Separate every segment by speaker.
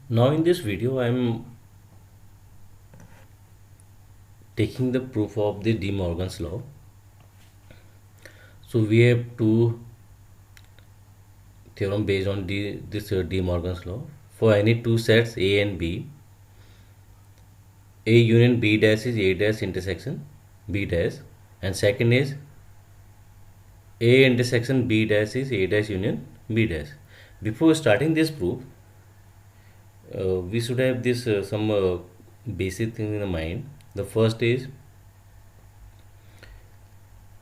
Speaker 1: Now in this video I am taking the proof of the De Morgan's law. So we have two theorem based on this De Morgan's law. For any two sets A and B, A union B dash is A dash intersection B dash, and second is A intersection B dash is A dash union B dash. Before starting this proof, we should have this some basic thing in the mind. The first is,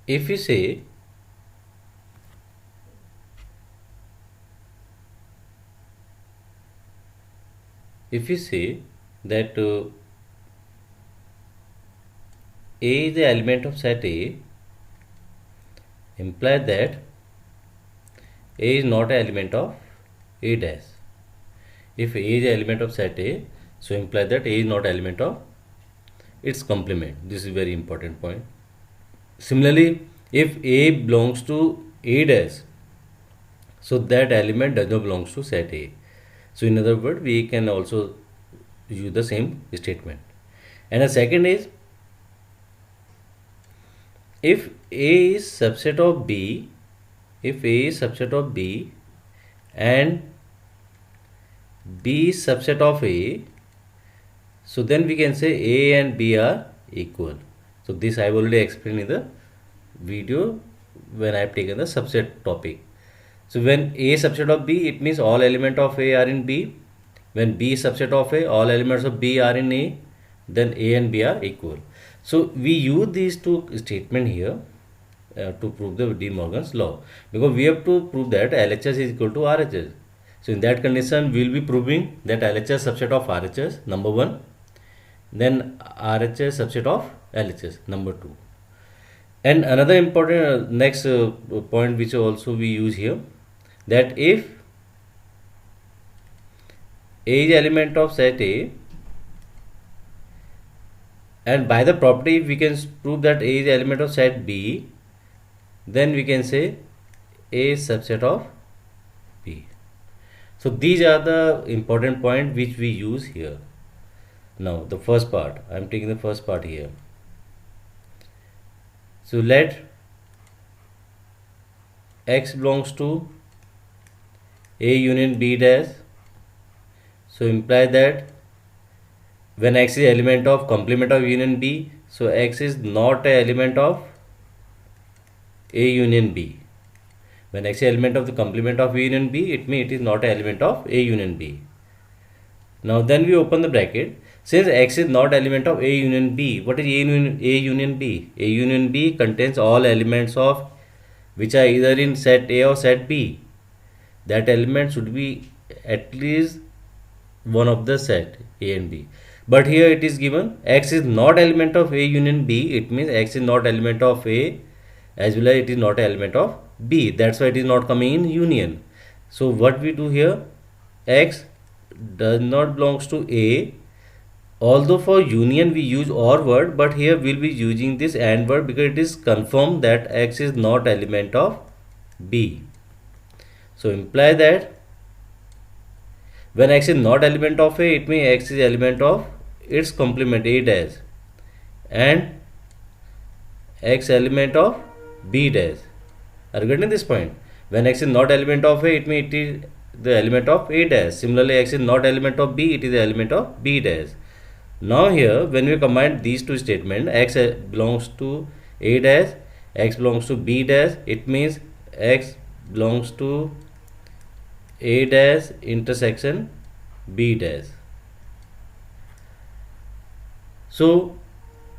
Speaker 1: if we say that A is the element of set A, imply that A is not an element of A dash. If A is the element of set A, so imply that A is not an element of its complement. This is very important point. Similarly, if A belongs to A dash, so that element does not belong to set A. So in other words, we can also use the same statement. And the second is, if A is subset of B, and B is subset of A, so then we can say A and B are equal. So this I have already explained in the video when I have taken the subset topic. So when A is subset of B, it means all elements of A are in B. When B is subset of A, all elements of B are in A. Then A and B are equal. So we use these two statements here to prove the De Morgan's law, because we have to prove that LHS is equal to RHS. So in that condition, we will be proving that LHS subset of RHS, number 1. Then RHS subset of LHS, number 2. And another important next point which also we use here, that if A is element of set A, and by the property we can prove that A is element of set B, then we can say A is subset of B. So these are the important points which we use here. Now the first part, I am taking the first part here. So let X belongs to A union B dash. So imply that when X is element of complement of union B, so X is not an element of A union B. When X is element of the complement of A union B, it means it is not an element of A union B. Now then we open the bracket. Since X is not element of A union B, what is A union B? A union B contains all elements of which are either in set A or set B. That element should be at least one of the set A and B. But here it is given X is not element of A union B. It means X is not element of A, as well as it is not element of B. That's why it is not coming in union. So what we do here, X does not belongs to A. Although for union we use OR word, but here we'll be using this AND word because it is confirmed that X is not element of B. So imply that when X is not element of A, it means X is element of its complement A dash, and X element of B dash. Are you getting this point? When X is not element of A, it means it is the element of A dash. Similarly, X is not element of B, it is the element of B dash. Now here, when we combine these two statements, X belongs to A dash, X belongs to B dash, it means X belongs to A dash intersection B dash. So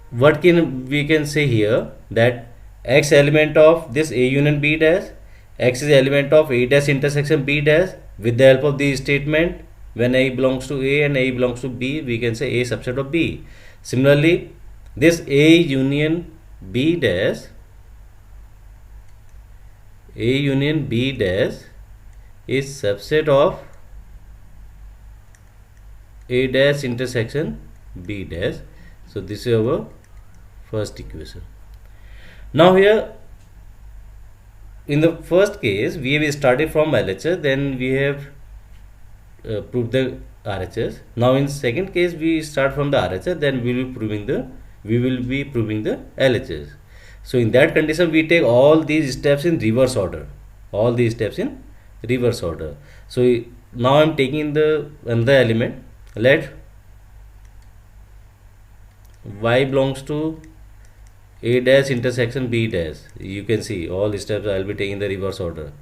Speaker 1: what we can say here, that X element of this A union B dash, X is element of A dash intersection B dash. With the help of these statement, when A belongs to A and A belongs to B, we can say A subset of B. Similarly, this A union B dash, is subset of A dash intersection B dash. So this is our first equation. Now here, in the first case, we have started from LHS, then we have prove the RHS. Now in second case we start from the RHS, then we will be proving the LHS. So in that condition we take all these steps in reverse order. So now I am taking the another element. Let y belongs to A dash intersection B dash. You can see all the steps I will be taking the reverse order.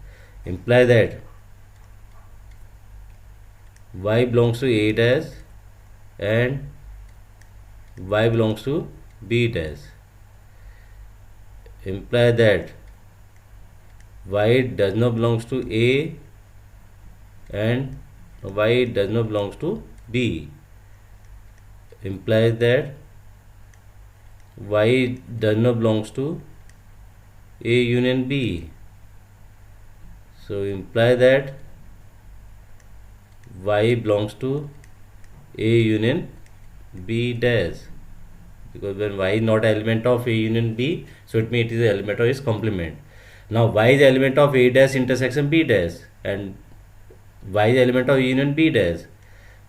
Speaker 1: Imply that y belongs to A dash and y belongs to B dash. Imply that y does not belongs to A and y does not belongs to B. Implies that y does not belongs to A union B. So imply that y belongs to A union B dash, because when y is not element of A union B, so it means it is the element of its complement. Now y is the element of A dash intersection B dash and y is the element of union B dash.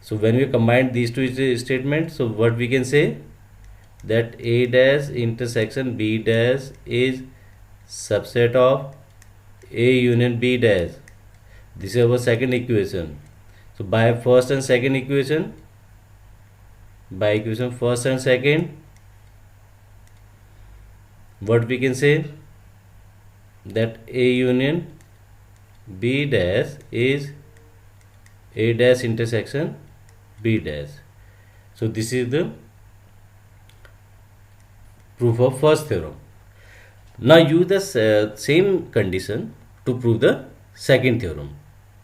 Speaker 1: So when we combine these two statements, so what we can say, that A dash intersection B dash is subset of A union B dash. This is our second equation. So by first and second equation, by equation first and second, what we can say, that A union B dash is A dash intersection B dash. So this is the proof of first theorem. Now use the same condition to prove the second theorem.